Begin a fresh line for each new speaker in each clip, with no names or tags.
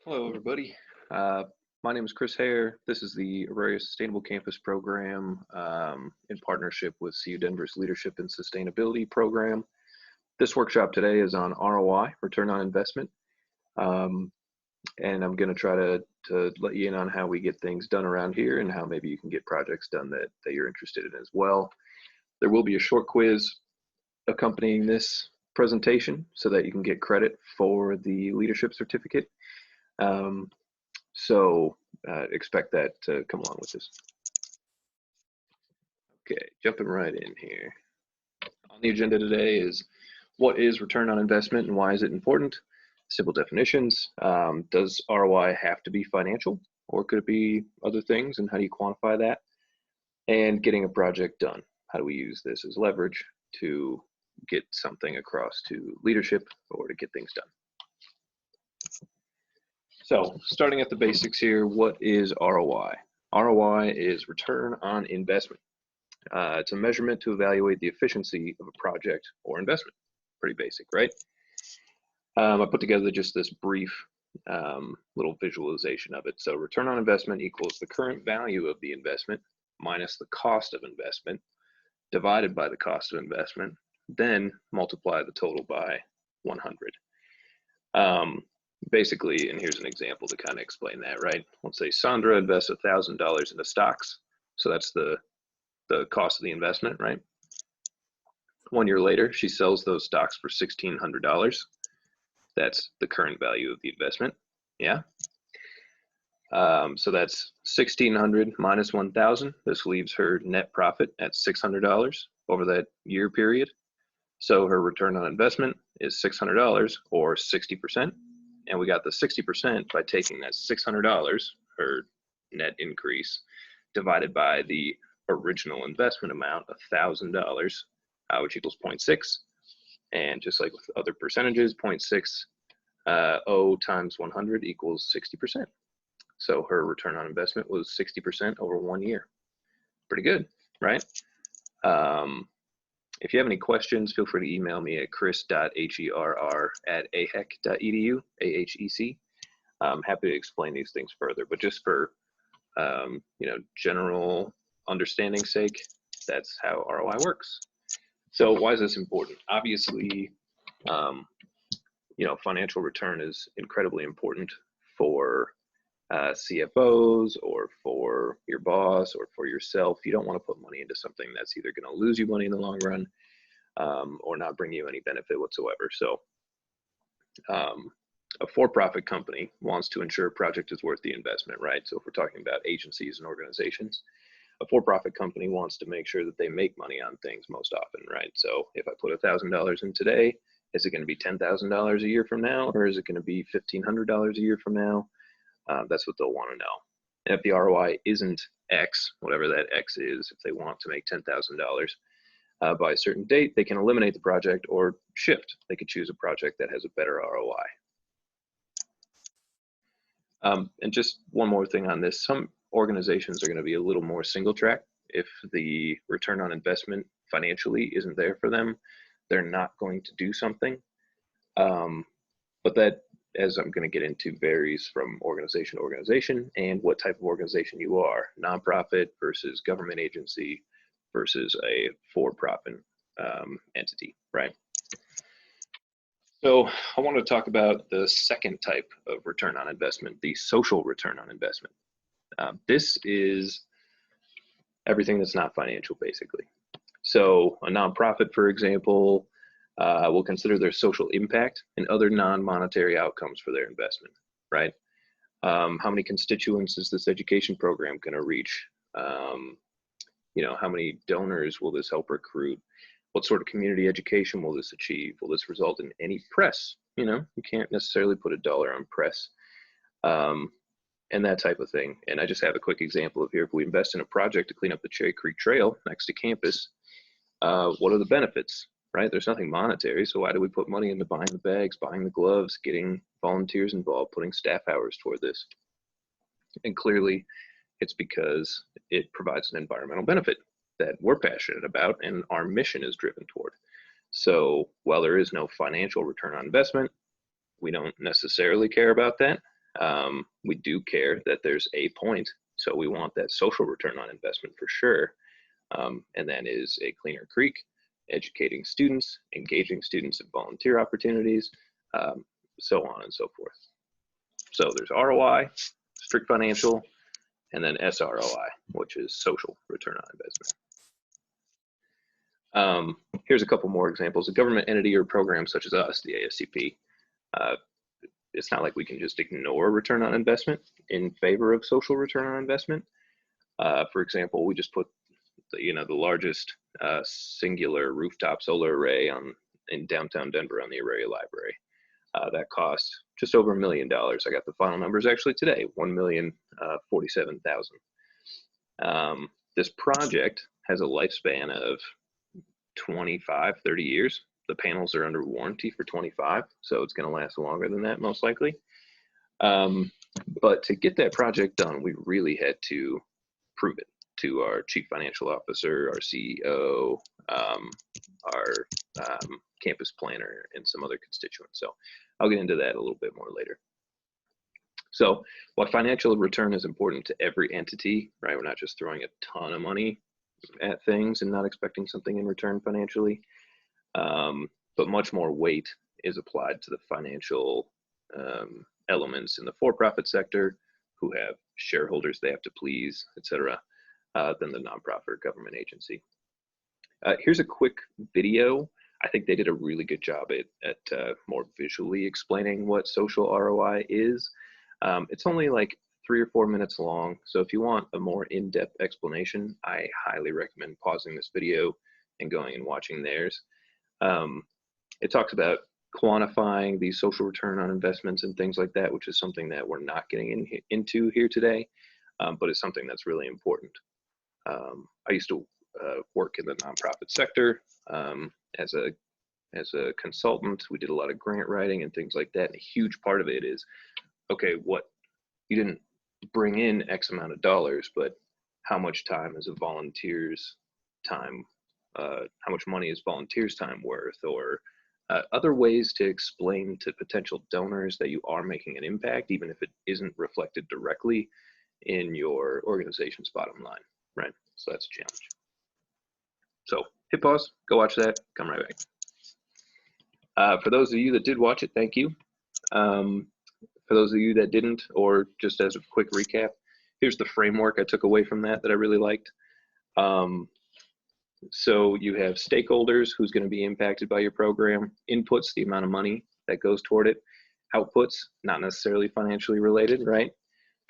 Hello, everybody. Uh, my name is Chris Herr. This is the Auraria Sustainable Campus Program in partnership with CU Denver's Leadership and Sustainability Program. This workshop today is on ROI, return on investment, and I'm going to try to let you in on how we get things done around here and how maybe you can get projects done that you're interested in as well. There will be a short quiz accompanying this presentation so that you can get credit for the leadership certificate. So expect that to come along with this. Okay, jumping right in here. On the agenda today is what is return on investment and why is it important? Simple definitions. Does ROI have to be financial or could it be other things, and how do you quantify that? And getting a project done. How do we use this as leverage to get something across to leadership or to get things done? So starting at the basics here, what is ROI? ROI is return on investment. It's a measurement to evaluate the efficiency of a project or investment. Pretty basic, right? I put together just this brief little visualization of it. So return on investment equals the current value of the investment minus the cost of investment divided by the cost of investment, then multiply the total by 100. Basically, and here's an example to kind of explain that, right? Let's say Sandra invests $1,000 into stocks. So that's the cost of the investment, right? 1 year later, she sells those stocks for $1,600. That's the current value of the investment, yeah? So that's 1,600 minus 1,000. This leaves her net profit at $600 over that year period. So her return on investment is $600 or 60%. And we got the 60% by taking that $600, her net increase, divided by the original investment amount, $1,000, which equals 0.6. And just like with other percentages, 0.60 times 100 equals 60%. So her return on investment was 60% over 1 year. Pretty good, right? If you have any questions, feel free to email me at chris.herr@ahec.edu, AHEC. I'm happy to explain these things further, but just for general understanding's sake, that's how ROI works. So why is this important? Obviously, financial return is incredibly important for CFOs or for your boss or for yourself. You don't want to put money into something that's either going to lose you money in the long run or not bring you any benefit whatsoever. So a for-profit company wants to ensure a project is worth the investment, right? So if we're talking about agencies and organizations, a for-profit company wants to make sure that they make money on things most often, right? So if I put $1,000 in today, is it going to be $10,000 a year from now, or is it going to be $1,500 a year from now? That's what they'll want to know. And if the ROI isn't X, whatever that X is, if they want to make $10,000 by a certain date, they can eliminate the project or shift. They could choose a project that has a better ROI. And just one more thing on this, some organizations are going to be a little more single track. If the return on investment financially isn't there for them, they're not going to do something. But that, as I'm going to get into, varies from organization to organization and what type of organization you are, nonprofit versus government agency versus a for-profit entity, right? So I want to talk about the second type of return on investment, the social return on investment. This is everything that's not financial, basically. So a nonprofit, for example, will consider their social impact and other non-monetary outcomes for their investment, right? How many constituents is this education program going to reach? How many donors will this help recruit? What sort of community education will this achieve? Will this result in any press? You can't necessarily put a dollar on press and that type of thing. And I just have a quick example of here. If we invest in a project to clean up the Cherry Creek Trail next to campus, what are the benefits, right? There's nothing monetary. So why do we put money into buying the bags, buying the gloves, getting volunteers involved, putting staff hours toward this? And clearly it's because it provides an environmental benefit that we're passionate about and our mission is driven toward. So while there is no financial return on investment, we don't necessarily care about that. We do care that there's a point, so we want that social return on investment for sure. And that is a cleaner creek, educating students, engaging students in volunteer opportunities, so on and so forth. So there's ROI, strict financial, and then SROI, which is social return on investment. Here's a couple more examples. A government entity or program such as us, the ASCP, it's not like we can just ignore return on investment in favor of social return on investment. For example, we just put the largest singular rooftop solar array in downtown Denver on the Array Library. That cost just over $1 million. I got the final numbers actually today, $1,047,000. This project has a lifespan of 25, 30 years. The panels are under warranty for 25, so it's going to last longer than that most likely. But to get that project done, we really had to prove it to our chief financial officer, our CEO, our campus planner, and some other constituents. So I'll get into that a little bit more later. So while financial return is important to every entity, right? We're not just throwing a ton of money at things and not expecting something in return financially. But much more weight is applied to the financial elements in the for-profit sector, who have shareholders they have to please, etc., than the nonprofit or government agency. Here's a quick video. I think they did a really good job at more visually explaining what social ROI is. It's only like 3 or 4 minutes long, so if you want a more in-depth explanation, I highly recommend pausing this video and going and watching theirs. It talks about quantifying the social return on investments and things like that, which is something that we're not getting into here today, but it's something that's really important. I used to work in the nonprofit sector as a consultant. We did a lot of grant writing and things like that, and a huge part of it is, okay, what you didn't bring in X amount of dollars, but how much time is a volunteer's time, how much money is volunteers' time worth, or other ways to explain to potential donors that you are making an impact, even if it isn't reflected directly in your organization's bottom line, right? So that's a challenge. So hit pause, go watch that, come right back. For those of you that did watch it, thank you. For those of you that didn't, or just as a quick recap, here's the framework I took away from that I really liked. So you have stakeholders, who's going to be impacted by your program, inputs, the amount of money that goes toward it, outputs, not necessarily financially related, right?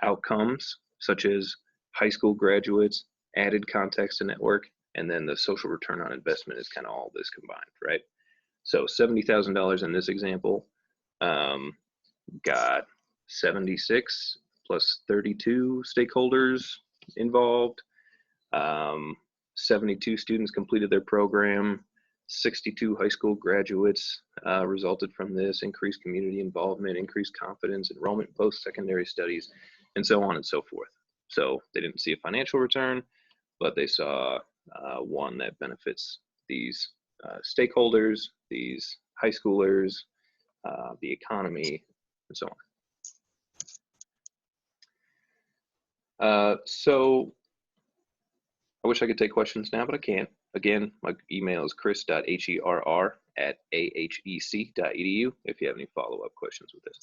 Outcomes, such as high school graduates, added context to network, and then the social return on investment is kind of all this combined, right? So $70,000 in this example, got 76 plus 32 stakeholders involved. 72 students completed their program. 62 high school graduates resulted from this, increased community involvement, increased confidence, enrollment, post-secondary studies, and so on and so forth. So they didn't see a financial return, but they saw one that benefits these stakeholders, these high schoolers, the economy, and so on. So I wish I could take questions now, but I can't. Again, my email is chris.herr@ahec.edu if you have any follow-up questions with this.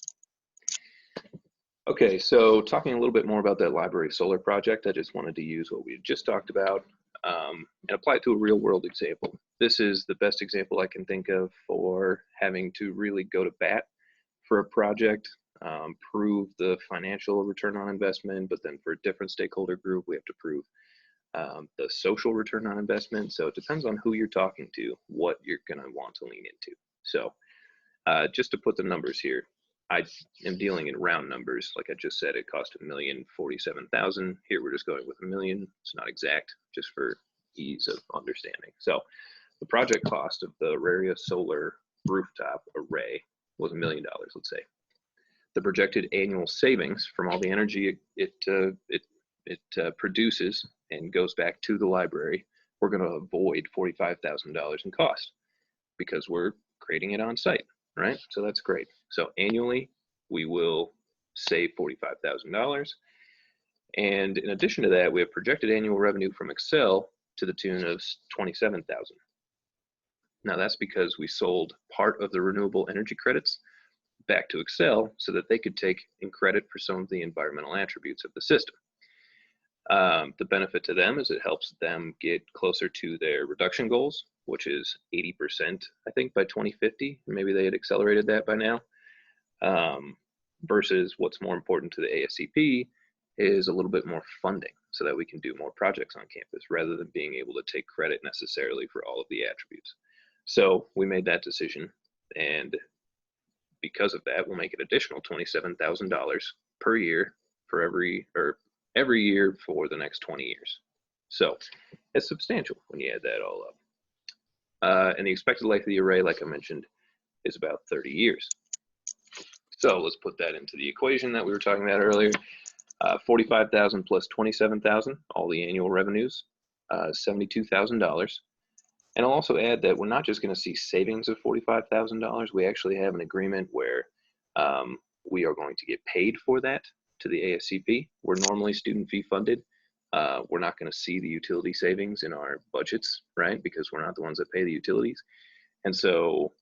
Okay, so talking a little bit more about that library solar project, I just wanted to use what we had just talked about and apply it to a real-world example. This is the best example I can think of for having to really go to bat for a project, prove the financial return on investment, but then for a different stakeholder group, we have to prove the social return on investment. So it depends on who you're talking to, what you're gonna want to lean into. So just to put the numbers here, I am dealing in round numbers. Like I just said, it cost $1,047,000. Here we're just going with $1 million. It's not exact, just for ease of understanding. So the project cost of the Auraria solar rooftop array was $1 million, let's say. The projected annual savings from all the energy it produces and goes back to the library, we're going to avoid $45,000 in cost because we're creating it on site, right? So that's great. So annually, we will save $45,000. And in addition to that, we have projected annual revenue from Excel to the tune of $27,000. Now that's because we sold part of the renewable energy credits back to Excel so that they could take in credit for some of the environmental attributes of the system. The benefit to them is it helps them get closer to their reduction goals, which is 80%, I think, by 2050. Maybe they had accelerated that by now. Versus what's more important to the ASCP is a little bit more funding so that we can do more projects on campus rather than being able to take credit necessarily for all of the attributes. So we made that decision, and because of that, we'll make an additional $27,000 per year for every year for the next 20 years. So it's substantial when you add that all up. And the expected life of the array, like I mentioned, is about 30 years. So let's put that into the equation that we were talking about earlier. 45,000 plus 27,000, all the annual revenues, $72,000. And I'll also add that we're not just going to see savings of $45,000. We actually have an agreement where we are going to get paid for that to the ASCP. We're normally student fee funded. We're not going to see the utility savings in our budgets, right? Because we're not the ones that pay the utilities. And so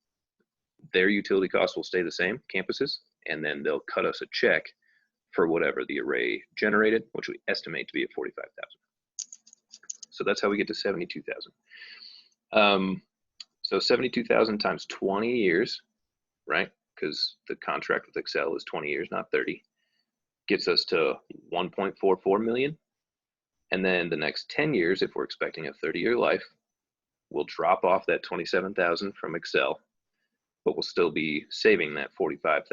their utility costs will stay the same, campuses, and then they'll cut us a check for whatever the array generated, which we estimate to be at 45,000. So that's how we get to 72,000. So 72,000 times 20 years, right? Because the contract with Excel is 20 years, not 30, gets us to 1.44 million. And then the next 10 years, if we're expecting a 30-year life, we'll drop off that 27,000 from Excel, but we'll still be saving that $45,000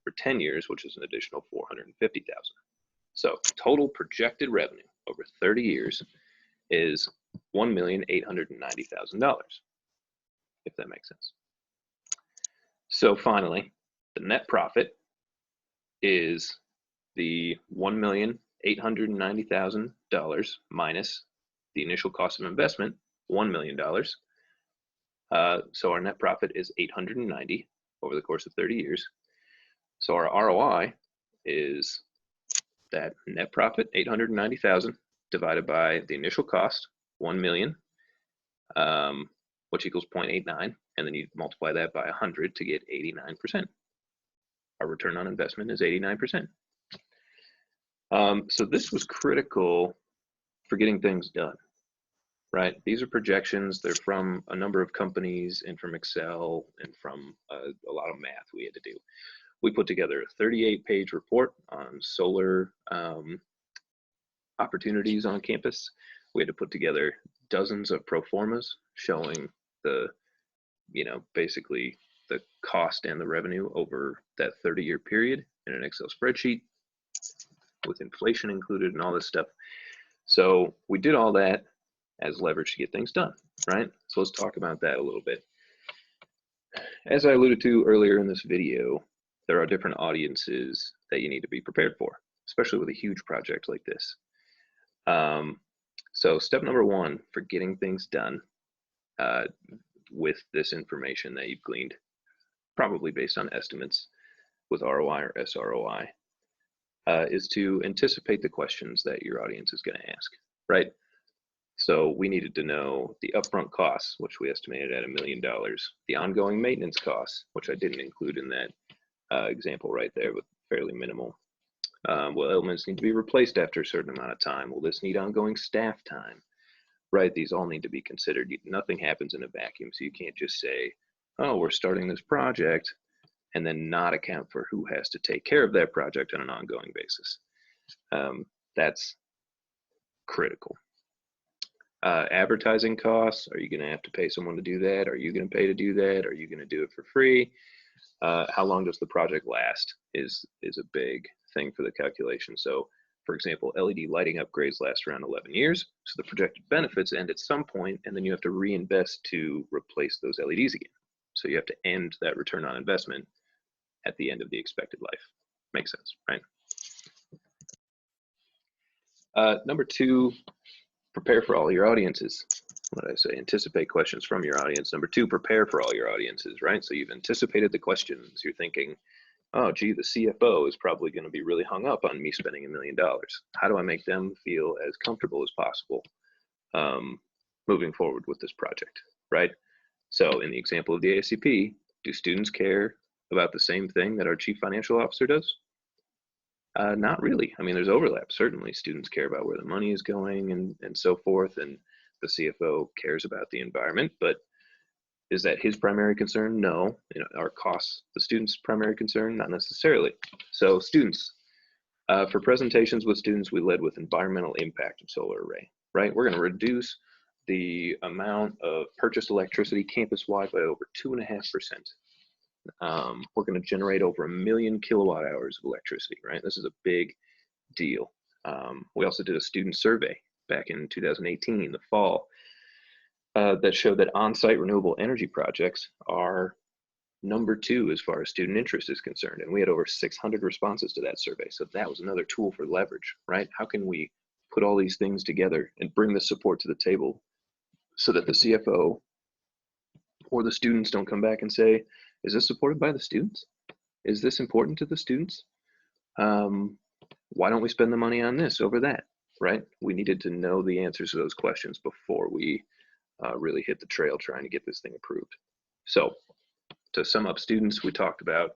for 10 years, which is an additional $450,000. So total projected revenue over 30 years is $1,890,000, if that makes sense. So finally, the net profit is the $1,890,000 minus the initial cost of investment, $1 million. So our net profit is 890 over the course of 30 years. So our ROI is that net profit, 890,000, divided by the initial cost, 1 million, which equals 0.89, and then you multiply that by 100 to get 89%. Our return on investment is 89%. So this was critical for getting things done, right? These are projections. They're from a number of companies and from Excel and from a lot of math we had to do. We put together a 38-page report on solar opportunities on campus. We had to put together dozens of pro formas showing the, basically the cost and the revenue over that 30-year period in an Excel spreadsheet with inflation included and all this stuff. So we did all that as leverage to get things done, right? So let's talk about that a little bit. As I alluded to earlier in this video, there are different audiences that you need to be prepared for, especially with a huge project like this. So step number one for getting things done with this information that you've gleaned, probably based on estimates with ROI or SROI, is to anticipate the questions that your audience is going to ask, right? So we needed to know the upfront costs, which we estimated at $1 million, the ongoing maintenance costs, which I didn't include in that example right there, with fairly minimal. Will elements need to be replaced after a certain amount of time? Will this need ongoing staff time? Right, these all need to be considered. Nothing happens in a vacuum, so you can't just say, oh, we're starting this project, and then not account for who has to take care of that project on an ongoing basis. That's critical. Advertising costs, are you going to have to pay someone to do that? Are you going to pay to do that? Are you going to do it for free? How long does the project last is a big thing for the calculation. So for example, LED lighting upgrades last around 11 years. So the projected benefits end at some point, and then you have to reinvest to replace those LEDs again. So you have to end that return on investment at the end of the expected life. Makes sense, right? Number two, prepare for all your audiences. What did I say? Anticipate questions from your audience. Number two, prepare for all your audiences, right? So you've anticipated the questions. You're thinking, oh, gee, the CFO is probably going to be really hung up on me spending $1 million. How do I make them feel as comfortable as possible moving forward with this project, right? So in the example of the ASCP, do students care about the same thing that our chief financial officer does? Not really. I mean, there's overlap. Certainly, students care about where the money is going and so forth, and the CFO cares about the environment. But is that his primary concern? No. Are costs the student's primary concern? Not necessarily. So students, for presentations with students, we led with environmental impact of solar array, right? We're going to reduce the amount of purchased electricity campus-wide by over 2.5%. We're going to generate over 1 million kilowatt hours of electricity, right? This is a big deal. We also did a student survey back in 2018, the fall, that showed that on-site renewable energy projects are number 2 as far as student interest is concerned. And we had over 600 responses to that survey. So that was another tool for leverage, right? How can we put all these things together and bring the support to the table so that the CFO or the students don't come back and say, is this supported by the students? Is this important to the students? Why don't we spend the money on this over that, right? We needed to know the answers to those questions before we really hit the trail trying to get this thing approved. So to sum up students, we talked about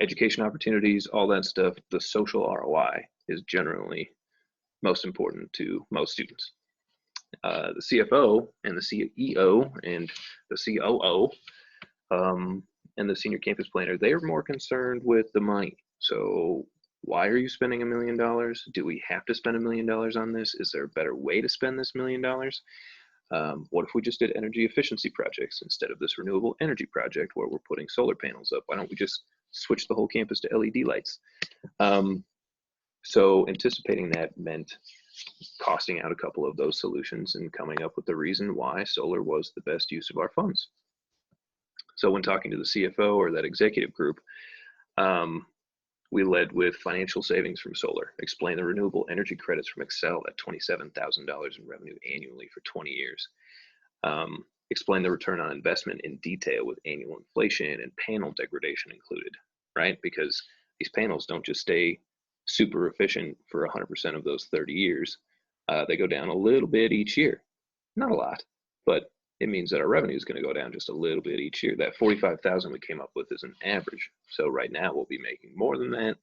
education opportunities, all that stuff. The social ROI is generally most important to most students. The CFO and the CEO and the COO and the senior campus planner, they are more concerned with the money. So why are you spending $1 million? Do we have to spend $1 million on this? Is there a better way to spend this $1 million? What if we just did energy efficiency projects instead of this renewable energy project where we're putting solar panels up? Why don't we just switch the whole campus to LED lights? So anticipating that meant costing out a couple of those solutions and coming up with the reason why solar was the best use of our funds. So when talking to the CFO or that executive group, we led with financial savings from solar, explain the renewable energy credits from Excel at $27,000 in revenue annually for 20 years, explain the return on investment in detail with annual inflation and panel degradation included, right? Because these panels don't just stay super efficient for 100% of those 30 years. They go down a little bit each year. Not a lot, but it means that our revenue is going to go down just a little bit each year. That 45,000 we came up with is an average. So right now we'll be making more than that.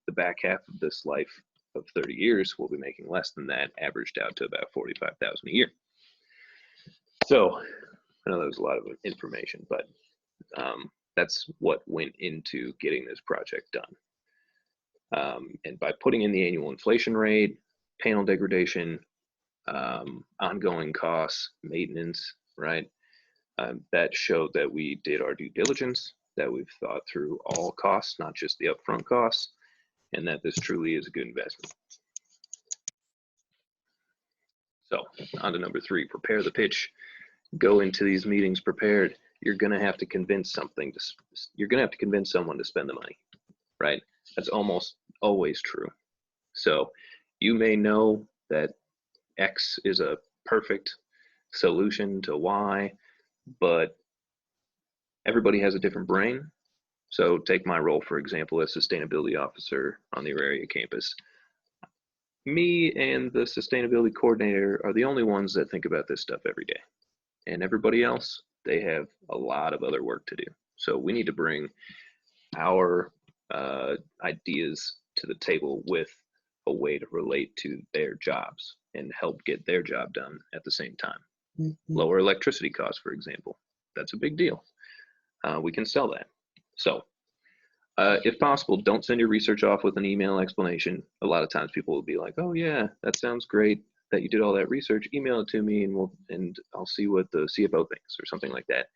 The back half of this life of 30 years, we'll be making less than that, averaged out to about 45,000 a year. So I know that was a lot of information, but that's what went into getting this project done. And by putting in the annual inflation rate, panel degradation, ongoing costs, maintenance, right? That showed that we did our due diligence, that we've thought through all costs, not just the upfront costs, and that this truly is a good investment. So on to number 3, prepare the pitch. Go into these meetings prepared. You're going to have to convince someone to spend the money, right? That's almost always true. So you may know that X is a perfect solution to Y, but everybody has a different brain. So take my role, for example, as sustainability officer on the area campus. Me and the sustainability coordinator are the only ones that think about this stuff every day. And everybody else, they have a lot of other work to do. So we need to bring our ideas to the table with a way to relate to their jobs and help get their job done at the same time. Lower electricity costs, for example. That's a big deal. We can sell that. So if possible, don't send your research off with an email explanation. A lot of times people will be like, oh yeah, that sounds great that you did all that research. Email it to me and I'll see what the CFO thinks or something like that.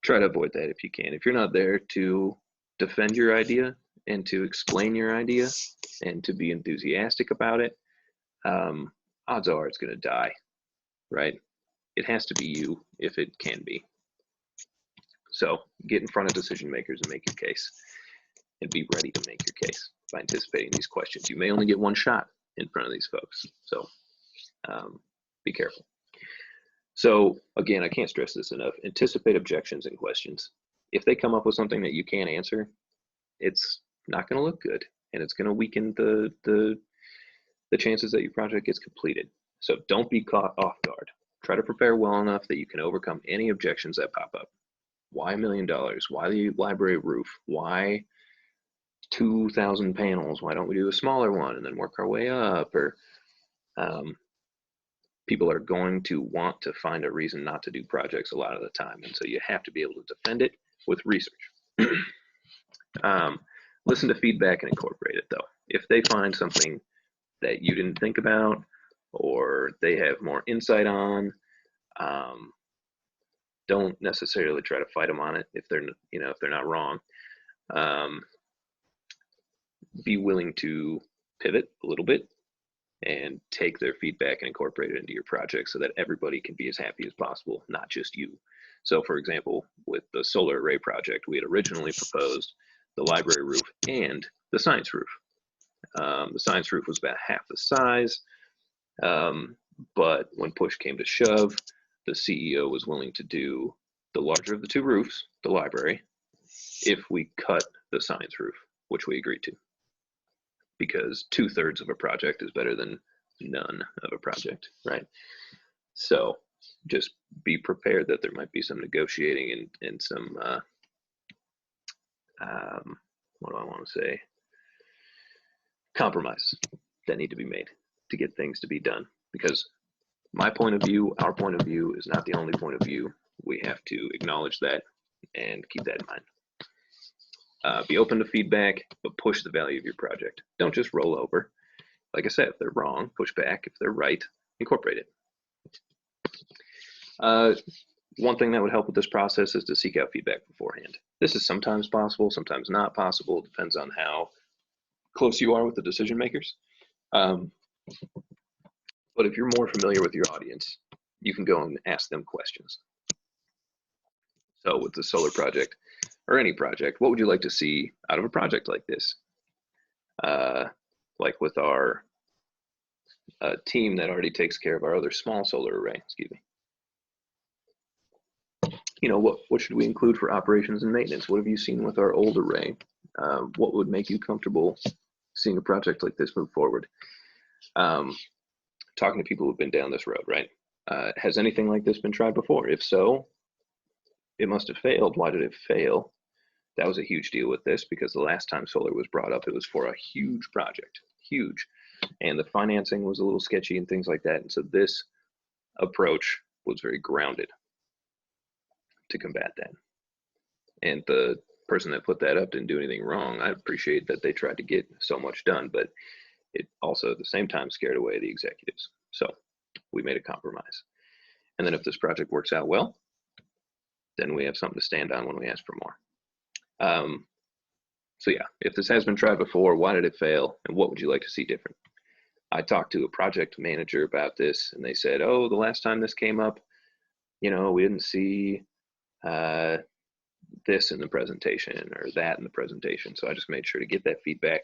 Try to avoid that if you can. If you're not there to defend your idea and to explain your idea and to be enthusiastic about it, odds are it's going to die, right? It has to be you if it can be. So get in front of decision makers and make your case, and be ready to make your case by anticipating these questions. You may only get one shot in front of these folks, so be careful. So again, I can't stress this enough. Anticipate objections and questions. If they come up with something that you can't answer, it's not going to look good, and it's going to weaken the chances that your project gets completed. So don't be caught off guard. Try to prepare well enough that you can overcome any objections that pop up. Why $1 million? Why the library roof? Why 2,000 panels? Why don't we do a smaller one and then work our way up? Or people are going to want to find a reason not to do projects a lot of the time, and so you have to be able to defend it with research. Listen to feedback and incorporate it, though. If they find something that you didn't think about, or they have more insight on, don't necessarily try to fight them on it if they're, if they're not wrong. Be willing to pivot a little bit and take their feedback and incorporate it into your project so that everybody can be as happy as possible, not just you. So for example, with the solar array project, we had originally proposed the library roof and the science roof. The science roof was about half the size, but when push came to shove, the CEO was willing to do the larger of the two roofs, the library, if we cut the science roof, which we agreed to, because 2/3 of a project is better than none of a project, right? So just be prepared that there might be some negotiating and some, what do I want to say, compromises that need to be made to get things to be done. Because my point of view, our point of view is not the only point of view. We have to acknowledge that and keep that in mind. Be open to feedback, but push the value of your project. Don't just roll over. Like I said, if they're wrong, push back. If they're right, incorporate it. One thing that would help with this process is to seek out feedback beforehand. This is sometimes possible, sometimes not possible. It depends on how close you are with the decision makers. But if you're more familiar with your audience, you can go and ask them questions. So with the solar project, or any project, what would you like to see out of a project like this? Like with our team that already takes care of our other small solar array, excuse me. What should we include for operations and maintenance? What have you seen with our old array? What would make you comfortable seeing a project like this move forward? Talking to people who've been down this road, right? Has anything like this been tried before? If so, it must have failed. Why did it fail? That was a huge deal with this, because the last time solar was brought up, it was for a huge project, huge. And the financing was a little sketchy and things like that. And so this approach was very grounded to combat that. And the person that put that up didn't do anything wrong. I appreciate that they tried to get so much done, but it also at the same time scared away the executives. So we made a compromise. And then if this project works out well, then we have something to stand on when we ask for more. So yeah, if this has been tried before, why did it fail? And what would you like to see different? I talked to a project manager about this, and they said, oh, the last time this came up, we didn't see this in the presentation or that in the presentation. So I just made sure to get that feedback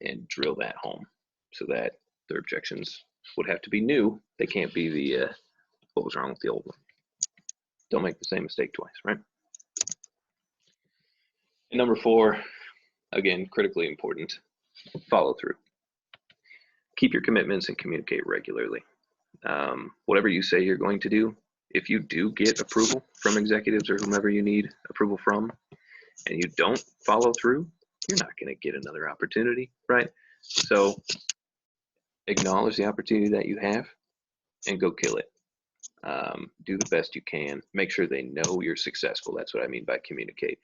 and drill that home so that their objections would have to be new. They can't be the, what was wrong with the old one. Don't make the same mistake twice, right? And number 4, again, critically important, follow through. Keep your commitments and communicate regularly. Whatever you say you're going to do, if you do get approval from executives or whomever you need approval from, and you don't follow through, you're not going to get another opportunity, right? So acknowledge the opportunity that you have and go kill it. Do the best you can. Make sure they know you're successful. That's what I mean by communicate.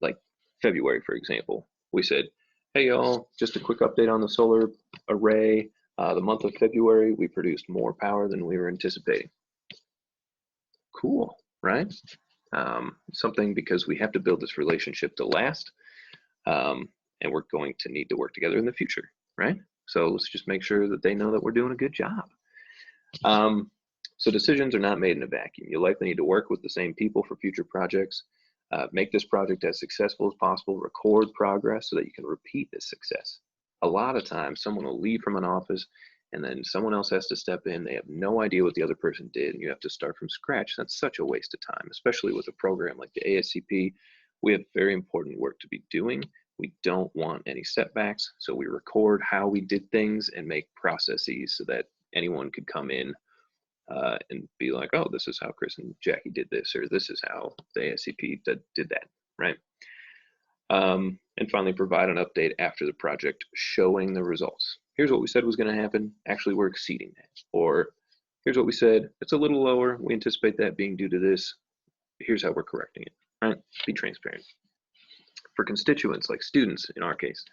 Like February, for example, we said, hey y'all, just a quick update on the solar array. The month of February, we produced more power than we were anticipating. Cool, right? Something, because we have to build this relationship to last, and we're going to need to work together in the future, right? So let's just make sure that they know that we're doing a good job. So decisions are not made in a vacuum. You'll likely need to work with the same people for future projects. Make this project as successful as possible. Record progress so that you can repeat this success. A lot of times someone will leave from an office and then someone else has to step in. They have no idea what the other person did, and you have to start from scratch. That's such a waste of time, especially with a program like the ASCP. We have very important work to be doing. We don't want any setbacks, so we record how we did things and make processes so that anyone could come in and be like, oh, this is how Chris and Jackie did this, or this is how the ASCP did that, right? And finally, provide an update after the project showing the results. Here's what we said was going to happen. Actually, we're exceeding that. Or here's what we said. It's a little lower. We anticipate that being due to this. Here's how we're correcting it, right? Be transparent. For constituents, like students in our case,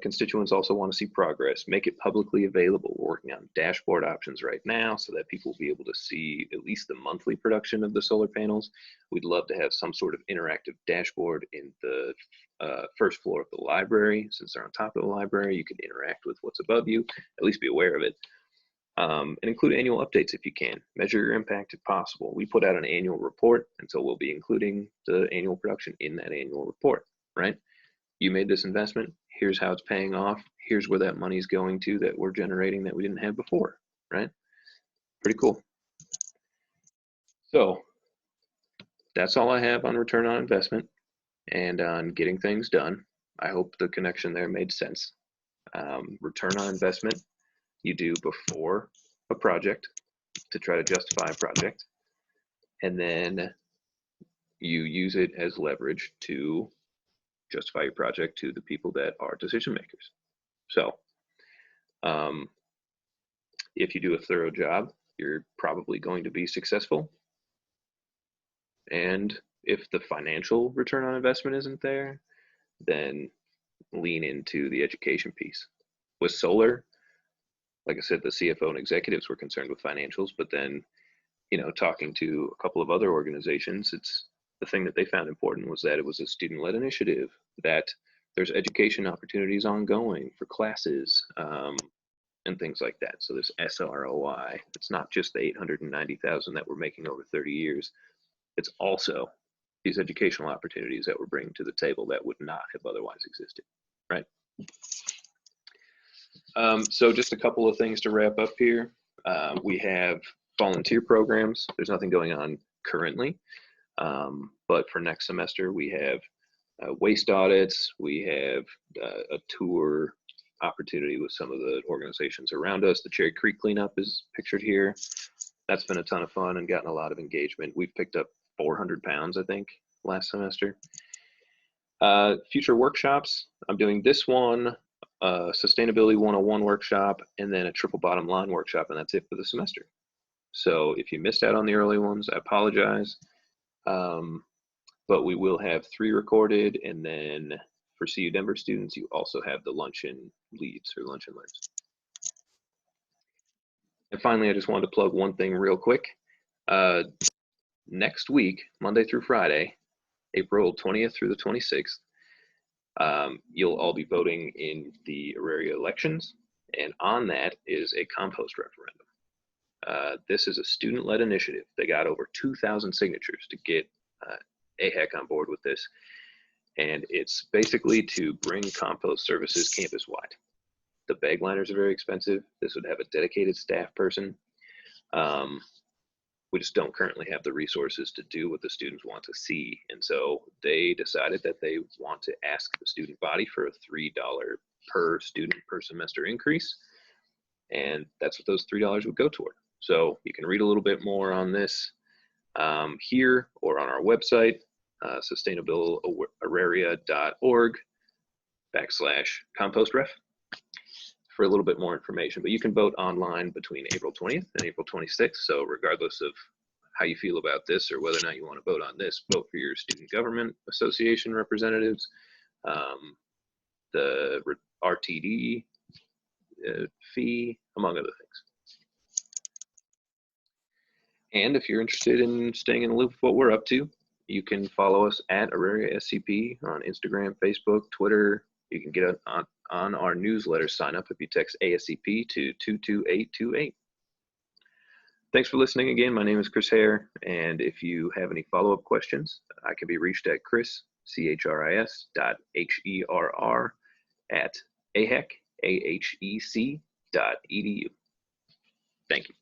constituents also want to see progress. Make it publicly available. We're working on dashboard options right now so that people will be able to see at least the monthly production of the solar panels. We'd love to have some sort of interactive dashboard in the first floor of the library. Since they're on top of the library, you can interact with what's above you, at least be aware of it. And include annual updates if you can. Measure your impact if possible. We put out an annual report, and so we'll be including the annual production in that annual report, right? You made this investment. Here's how it's paying off. Here's where that money's going to that we're generating that we didn't have before, right? Pretty cool. So that's all I have on return on investment and on getting things done. I hope the connection there made sense. Return on investment you do before a project to try to justify a project, and then you use it as leverage to justify your project to the people that are decision makers. So if you do a thorough job, you're probably going to be successful. And if the financial return on investment isn't there, then lean into the education piece. With solar, like I said, the CFO and executives were concerned with financials, but then, you know, talking to a couple of other organizations, it's the thing that they found important was that it was a student-led initiative, that there's education opportunities ongoing for classes and things like that. So there's SROI. It's not just the $890,000 that we're making over 30 years. It's also these educational opportunities that we're bringing to the table that would not have otherwise existed, right? So just a couple of things to wrap up here. We have volunteer programs. There's nothing going on currently, but for next semester we have waste audits. We have a tour opportunity with some of the organizations around us. The Cherry Creek cleanup is pictured here. That's been a ton of fun and gotten a lot of engagement. We've picked up 400 pounds, I think, last semester. Future workshops. I'm doing this one, Sustainability 101 workshop, and then a triple bottom line workshop, and that's it for the semester. So if you missed out on the early ones, I apologize. But we will have 3 recorded, and then for CU Denver students, you also have the luncheon leads or luncheon learns. And finally, I just wanted to plug one thing real quick. Next week, Monday through Friday, April 20th through the 26th, you'll all be voting in the Auraria elections, and on that is a compost referendum. This is a student-led initiative. They got over 2,000 signatures to get AHEC on board with this, and it's basically to bring compost services campus-wide. The bag liners are very expensive. This would have a dedicated staff person. We just don't currently have the resources to do what the students want to see. And so they decided that they want to ask the student body for a $3 per student per semester increase. And that's what those $3 would go toward. So you can read a little bit more on this here or on our website, sustainableauraria.org/compostref for a little bit more information. But you can vote online between April 20th and April 26th. So regardless of how you feel about this or whether or not you want to vote on this, vote for your student government association representatives, the RTD fee, among other things. And if you're interested in staying in the loop of what we're up to, you can follow us at Auraria SCP on Instagram, Facebook, Twitter. You can get on our newsletter sign up if you text ASCP to 22828. Thanks for listening again. My name is Chris Herr, and if you have any follow-up questions, I can be reached at chris.herr@ahec.edu. Thank you.